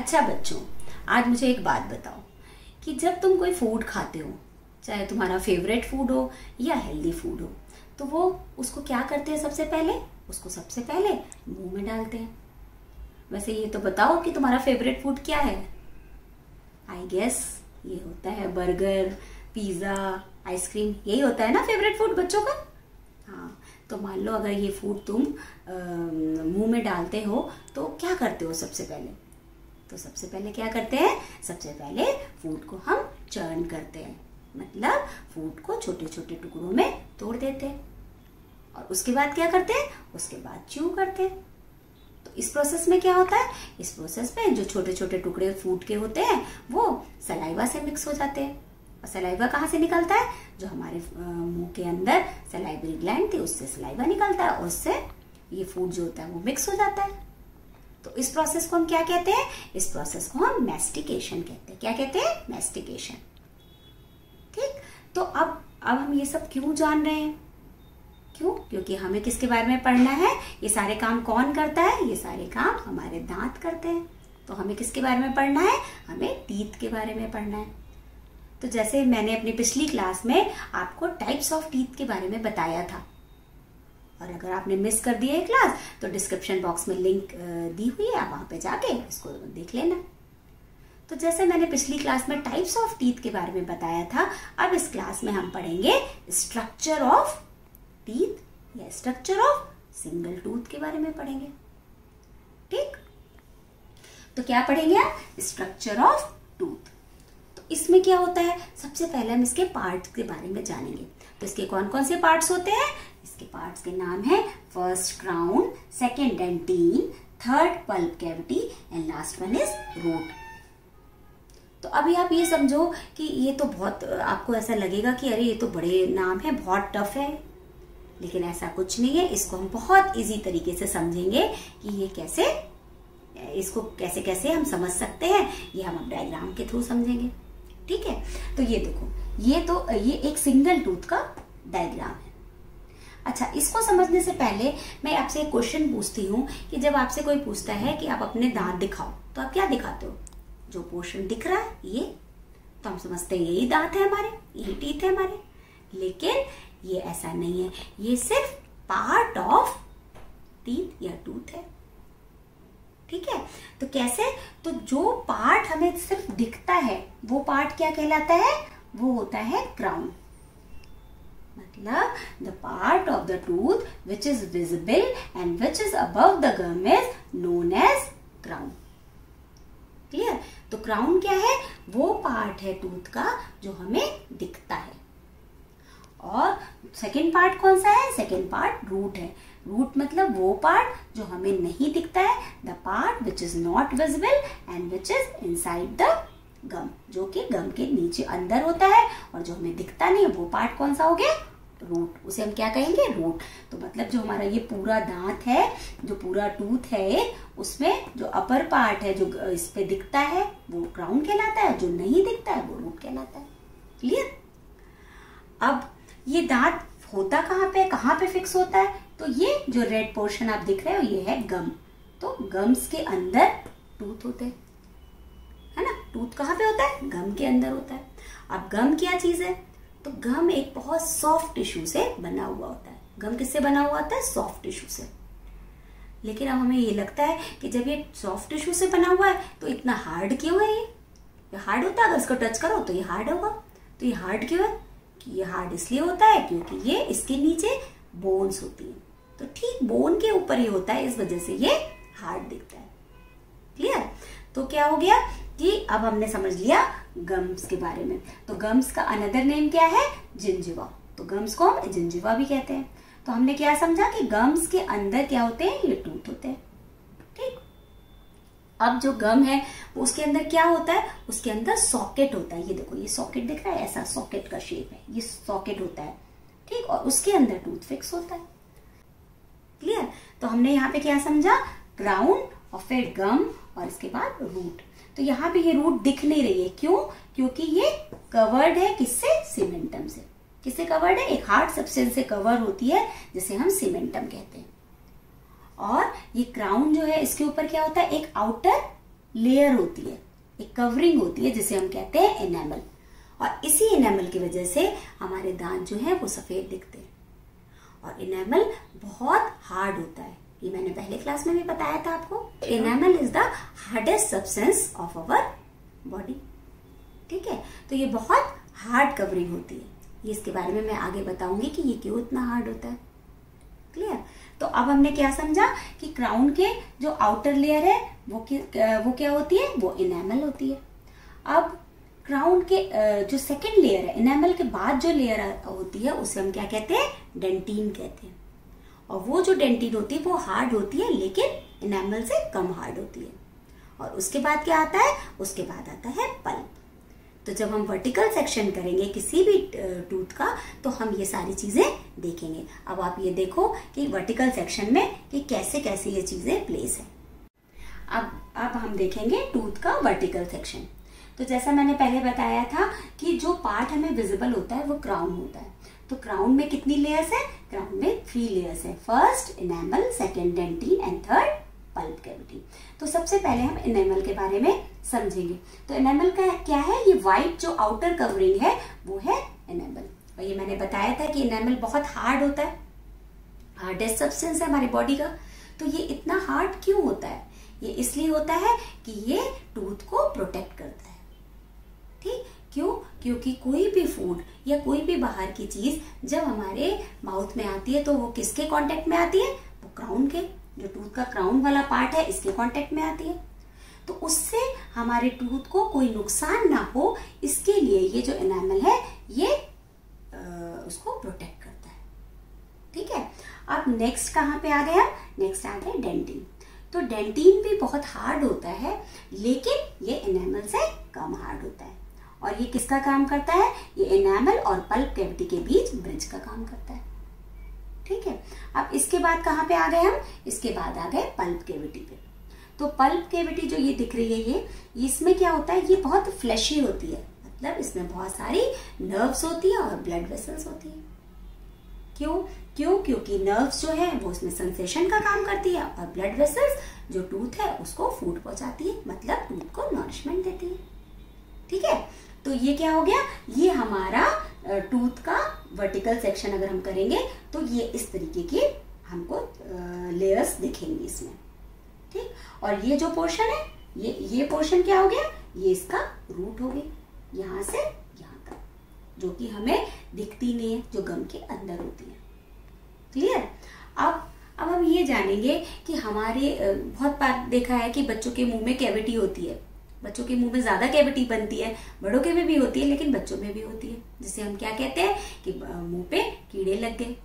अच्छा बच्चों, आज मुझे एक बात बताओ कि जब तुम कोई फूड खाते हो, चाहे तुम्हारा फेवरेट फूड हो या हेल्दी फूड हो, तो वो उसको क्या करते हैं? सबसे पहले उसको सबसे पहले मुंह में डालते हैं। वैसे ये तो बताओ कि तुम्हारा फेवरेट फूड क्या है? आई गेस ये होता है बर्गर, पिज्जा, आइसक्रीम, यही होता है ना फेवरेट फूड बच्चों का। हाँ, तो मान लो अगर ये फूड तुम मुंह में डालते हो तो क्या करते हो सबसे पहले? तो सबसे पहले क्या करते हैं? सबसे पहले फूड को हम चर्न करते हैं, मतलब फूड को छोटे छोटे टुकड़ों में तोड़ देते हैं और उसके बाद क्या करते हैं? उसके बाद च्यू करते हैं। तो इस प्रोसेस में क्या होता है? इस प्रोसेस में जो छोटे छोटे टुकड़े फूड के होते हैं वो सलाइवा से मिक्स हो जाते हैं। और सलाइवा कहाँ से निकलता है? जो हमारे मुंह के अंदर सलाइवरी ग्लैंड थी उससे सलाइवा निकलता है और उससे ये फूड जो होता है वो मिक्स हो जाता है। तो इस प्रोसेस को हम क्या कहते हैं? इस प्रोसेस को हम मैस्टिकेशन कहते हैं। क्या कहते हैं? मैस्टिकेशन। ठीक, तो अब हम ये सब क्यों जान रहे हैं? क्यों? क्योंकि हमें किसके बारे में पढ़ना है? ये सारे काम कौन करता है? ये सारे काम हमारे दांत करते हैं। तो हमें किसके बारे में पढ़ना है? हमें टीथ के बारे में पढ़ना है। तो जैसे मैंने अपनी पिछली क्लास में आपको टाइप्स ऑफ टीथ के बारे में बताया था, और अगर आपने मिस कर दिया है क्लास तो डिस्क्रिप्शन बॉक्स में लिंक दी हुई है, आप वहां पे जाके इसको देख लेना। तो जैसे मैंने पिछली क्लास में टाइप्स ऑफ टीथ के बारे में बताया था, अब इस क्लास में हम पढ़ेंगे स्ट्रक्चर ऑफ टीथ या स्ट्रक्चर ऑफ सिंगल टूथ के बारे में पढ़ेंगे। ठीक, तो क्या पढ़ेंगे आप? Structure of tooth. तो इसमें क्या होता है? सबसे पहले हम इसके पार्ट्स के बारे में जानेंगे। तो इसके कौन कौन से पार्ट्स होते हैं? इसके पार्ट्स के नाम है first crown, second dentine, third pulp cavity and last one is root. तो अभी आप ये समझो कि ये तो बहुत, आपको ऐसा लगेगा कि अरे ये तो बड़े नाम है, बहुत टफ है, लेकिन ऐसा कुछ नहीं है। इसको हम बहुत इजी तरीके से समझेंगे कि ये कैसे, इसको कैसे कैसे हम समझ सकते हैं, ये हम अब डायग्राम के थ्रू समझेंगे। ठीक है, तो ये देखो, ये एक सिंगल टूथ का डायग्राम है। अच्छा, इसको समझने से पहले मैं आपसे एक क्वेश्चन पूछती हूँ कि जब आपसे कोई पूछता है कि आप अपने दांत दिखाओ, तो आप क्या दिखाते हो? जो पोर्शन दिख रहा है ये, तो हम समझते हैं यही दांत है हमारे, यही टीथ है हमारे, लेकिन ये ऐसा नहीं है। ये सिर्फ पार्ट ऑफ टीथ या टूथ है। ठीक है, तो कैसे? तो जो पार्ट हमें सिर्फ दिखता है वो पार्ट क्या कहलाता है? वो होता है क्राउन। मतलब the part of the tooth which is visible and which is above the gum is known as crown. Clear? तो क्राउन क्या है? वो पार्ट है टूथ का जो हमें दिखता है। और सेकेंड पार्ट कौन सा है? सेकेंड पार्ट रूट है। रूट मतलब वो पार्ट जो हमें नहीं दिखता है, the part which is not visible and which is inside the gum, जो कि गम के नीचे अंदर होता है और जो हमें दिखता नहीं है, वो पार्ट कौन सा हो गया? रूट। उसे हम क्या कहेंगे? रूट। तो मतलब जो हमारा ये पूरा दांत है, जो पूरा टूथ है, उसमें जो अपर पार्ट है जो इस पे दिखता है वो क्राउन कहलाता है, जो नहीं दिखता है वो रूट कहलाता है। क्लियर? अब ये दांत होता कहाँ पे फिक्स होता है? तो ये जो रेड पोर्शन आप दिख रहे हो ये है गम। तो गम्स के अंदर टूथ होते हैं, है ना? टूथ कहाँ पे होता है? गम के अंदर होता है। अब गम क्या चीज है? तो गम एक बहुत सॉफ्ट टिश्यू से बना हुआ होता है। गम किससे बना हुआ होता है? सॉफ्ट टिश्यू से। लेकिन अब हमें ये लगता है कि जब ये सॉफ्ट टिश्यू से बना हुआ है तो इतना हार्ड क्यों है? ये हार्ड होता है, अगर इसको टच करो तो ये हार्ड होगा। तो ये हार्ड क्यों है? कि ये हार्ड इसलिए होता है क्योंकि ये इसके नीचे बोन्स होती है। तो ठीक बोन के ऊपर ही होता है, इस वजह से ये हार्ड दिखता है। क्लियर? तो क्या हो गया कि अब हमने समझ लिया गम्स के बारे में। तो गम्स का अनदर नेम क्या है? जिंजिवा। तो गम्स को हम जिंजिवा भी कहते हैं। तो हमने क्या समझा कि गम्स के अंदर क्या होते हैं? ये टूथ होते हैं। ठीक, अब जो गम है उसके अंदर क्या होता है? उसके अंदर सॉकेट होता है। ये देखो, ये सॉकेट दिख रहा है, ऐसा सॉकेट का शेप है, ये सॉकेट होता है। ठीक, और उसके अंदर टूथ फिक्स होता है। क्लियर? तो हमने यहाँ पे क्या समझा? क्राउन और फिर गम और इसके बाद रूट। तो यहाँ पे ये रूट दिख नहीं रही है, क्यों? क्योंकि ये कवर्ड है किससे? सीमेंटम से। किससे कवर्ड है? एक हार्ड सब्सटेंस से कवर होती है जिसे हम सीमेंटम कहते हैं। और ये क्राउन जो है इसके ऊपर क्या होता है? एक आउटर लेयर होती है, एक कवरिंग होती है जिसे हम कहते हैं एनेमल। और इसी एनेमल की वजह से हमारे दांत जो है वो सफेद दिखते हैं। और एनेमल बहुत हार्ड होता है, ये मैंने पहले क्लास में भी बताया था आपको। Enamel is the hardest substance of our body. ठीक है, तो ये बहुत हार्ड कवरिंग होती है। ये इसके बारे में मैं आगे बताऊंगी कि ये क्यों इतना हार्ड होता है। क्लियर? तो अब हमने क्या समझा कि क्राउन के जो आउटर लेयर है वो क्या होती है, वो एनेमल होती है। अब क्राउन के जो सेकंड लेयर है, एनेमल के बाद जो लेयर होती है उसे हम क्या कहते हैं, डेंटिन कहते हैं। और वो जो डेंटिन होती है वो हार्ड होती है लेकिन एनेमल से कम हार्ड होती है। और उसके बाद क्या आता है, उसके बाद आता है पल्प। तो जब हम वर्टिकल सेक्शन करेंगे किसी भी टूथ का तो हम ये सारी चीजें देखेंगे। अब आप ये देखो कि वर्टिकल सेक्शन में कि कैसे कैसे ये चीजें प्लेस है। अब हम देखेंगे टूथ का वर्टिकल सेक्शन। तो जैसा मैंने पहले बताया था कि जो पार्ट हमें विजिबल होता है वो क्राउन होता है। तो क्राउन में कितनी लेयर्स है, क्राउन में 3 लेयर्स है। First enamel, second dentine and third pulp cavity. तो सबसे पहले हम एनेमल के बारे में समझेंगे। तो एनेमल का क्या है, ये व्हाइट जो आउटर कवरिंग है वो है एनेमल। और ये मैंने बताया था कि एनेमल बहुत हार्ड होता है, हार्डेस्ट सब्सटेंस है हमारी बॉडी का। तो ये इतना हार्ड क्यों होता है, ये इसलिए होता है कि ये टूथ को प्रोटेक्ट करता है। ठीक, क्यों? क्योंकि कोई भी फूड या कोई भी बाहर की चीज जब हमारे माउथ में आती है तो वो किसके कांटेक्ट में आती है, वो क्राउन के, जो टूथ का क्राउन वाला पार्ट है इसके कांटेक्ट में आती है। तो उससे हमारे टूथ को कोई नुकसान ना हो इसके लिए ये जो एनामल है ये उसको प्रोटेक्ट करता है। ठीक है, अब नेक्स्ट कहाँ पे आ गया, नेक्स्ट आ गया डेंटिन। तो डेंटिन भी बहुत हार्ड होता है लेकिन ये एनामल से कम हार्ड होता है। और ये किसका काम करता है, ये एनामल और पल्प कैविटी के बीच ब्रिज का काम करता है। ठीक है, अब इसके बाद कहाँ पे आ गए हम, इसके बाद आ गए पल्प कैविटी पे। तो पल्प कैविटी जो ये दिख रही है ये इसमें क्या होता है, ये बहुत फ्लैशी होती है, मतलब इसमें बहुत सारी नर्व्स होती है और ब्लड वेसल्स होती है। क्यों? क्योंकि नर्व्स जो है वो उसमें सेंसेशन का काम करती है और ब्लड वेसल्स जो टूथ है उसको फूड पहुंचाती है, मतलब टूथ को नरिशमेंट देती है। ठीक है, तो ये क्या हो गया, ये हमारा टूथ का वर्टिकल सेक्शन अगर हम करेंगे तो ये इस तरीके की हमको लेयर्स दिखेंगी इसमें। ठीक, और ये जो पोर्शन है ये पोर्शन क्या हो गया, ये इसका रूट हो गई, यहाँ से यहाँ तक, जो कि हमें दिखती नहीं है, जो गम के अंदर होती है। क्लियर? अब हम ये जानेंगे कि हमारे बहुत बार देखा है कि बच्चों के मुंह में कैविटी होती है, बच्चों के मुंह में ज्यादा कैविटी बनती है, बड़ों के में भी होती है लेकिन बच्चों में भी होती है, जिसे हम क्या कहते हैं कि मुंह पे कीड़े लग गए,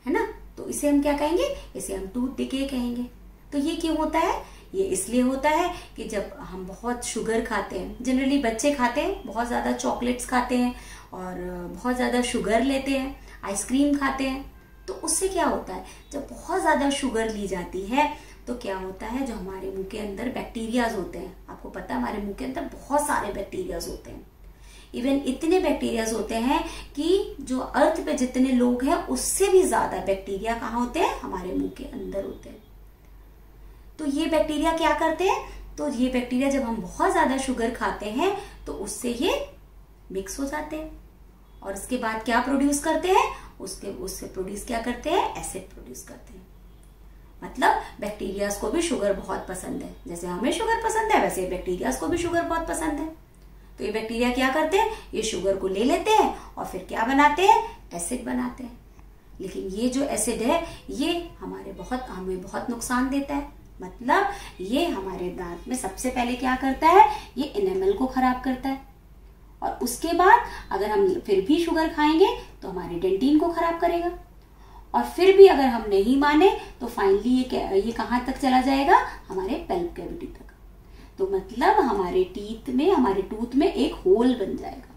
है ना। तो इसे हम क्या कहेंगे, इसे हम टूथ डिके कहेंगे। तो ये क्यों होता है, ये इसलिए होता है कि जब हम बहुत शुगर खाते हैं, जनरली बच्चे खाते हैं, बहुत ज्यादा चॉकलेट्स खाते हैं और बहुत ज्यादा शुगर लेते हैं, आइसक्रीम खाते हैं, तो उससे क्या होता है, जब बहुत ज्यादा शुगर ली जाती है तो क्या होता है, जो हमारे मुंह के अंदर बैक्टीरियाज होते हैं, आपको पता है हमारे मुंह के अंदर बहुत सारे बैक्टीरियाज होते हैं, इवन इतने बैक्टीरियाज होते हैं कि जो अर्थ पे जितने लोग हैं उससे भी ज्यादा बैक्टीरिया कहाँ होते हैं, हमारे मुंह के अंदर होते हैं। तो ये बैक्टीरिया क्या करते हैं, तो ये बैक्टीरिया जब हम बहुत ज्यादा शुगर खाते हैं तो उससे ये मिक्स हो जाते हैं और इसके बाद क्या प्रोड्यूस करते हैं, उससे प्रोड्यूस क्या करते हैं, एसिड प्रोड्यूस करते हैं। मतलब बैक्टीरियाज को भी शुगर बहुत पसंद है, जैसे हमें शुगर पसंद है वैसे बैक्टीरियाज को भी शुगर बहुत पसंद है। तो ये बैक्टीरिया क्या करते हैं, ये शुगर को ले लेते हैं और फिर क्या बनाते हैं, एसिड बनाते हैं। लेकिन ये जो एसिड है ये हमें बहुत नुकसान देता है, मतलब ये हमारे दांत में सबसे पहले क्या करता है, ये एनेमल को खराब करता है और उसके बाद अगर हम फिर भी शुगर खाएंगे तो हमारे डेंटिन को खराब करेगा और फिर भी अगर हम नहीं माने तो फाइनली ये कहाँ तक चला जाएगा, हमारे पल्प कैविटी तक। तो मतलब हमारे टूथ में एक होल बन जाएगा।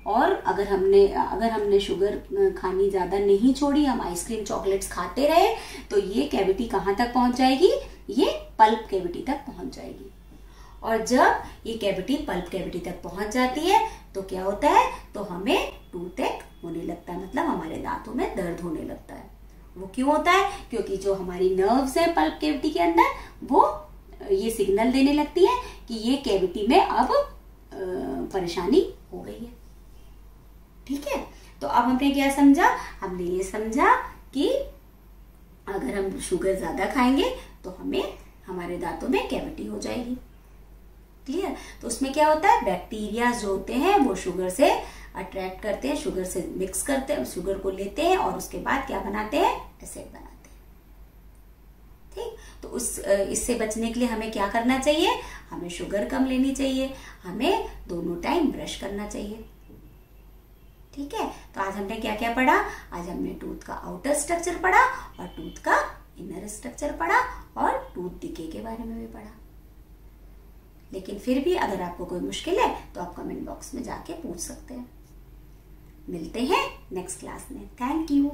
और अगर हमने शुगर खानी ज्यादा नहीं छोड़ी, हम आइसक्रीम चॉकलेट्स खाते रहे तो ये कैविटी कहाँ तक पहुंच जाएगी, ये पल्प कैविटी तक पहुंच जाएगी। और जब ये कैविटी पल्प कैविटी तक पहुंच जाती है तो क्या होता है, तो हमें टूथ एक होने लगता है, मतलब हमारे दांतों में दर्द होने लगता है। वो क्यों होता है, क्योंकि जो हमारी नर्व्स है पल्प कैविटी के अंदर वो ये सिग्नल देने लगती है कि ये कैविटी में अब परेशानी हो गई है। ठीक है, तो अब हमने क्या समझा? हमने ये समझा कि अगर हम शुगर ज्यादा खाएंगे तो हमें हमारे दांतों में कैविटी हो जाएगी। क्लियर? तो उसमें क्या होता है, बैक्टीरिया जो होते हैं वो शुगर से अट्रैक्ट करते हैं, शुगर से मिक्स करते हैं, शुगर को लेते हैं और उसके बाद क्या बनाते हैं? एसिड बनाते हैं। ठीक, तो इससे बचने के लिए हमें क्या करना चाहिए? हमें शुगर कम लेनी चाहिए, हमें दोनों टाइम ब्रश करना चाहिए। ठीक है, तो आज हमने क्या क्या पढ़ा? आज हमने टूथ का आउटर स्ट्रक्चर पढ़ा और टूथ का इनर स्ट्रक्चर पढ़ा और टूथ डिके के बारे में भी पढ़ा। लेकिन फिर भी अगर आपको कोई मुश्किल है तो आप कमेंट बॉक्स में जाके पूछ सकते हैं। मिलते हैं नेक्स्ट क्लास में। Thank you.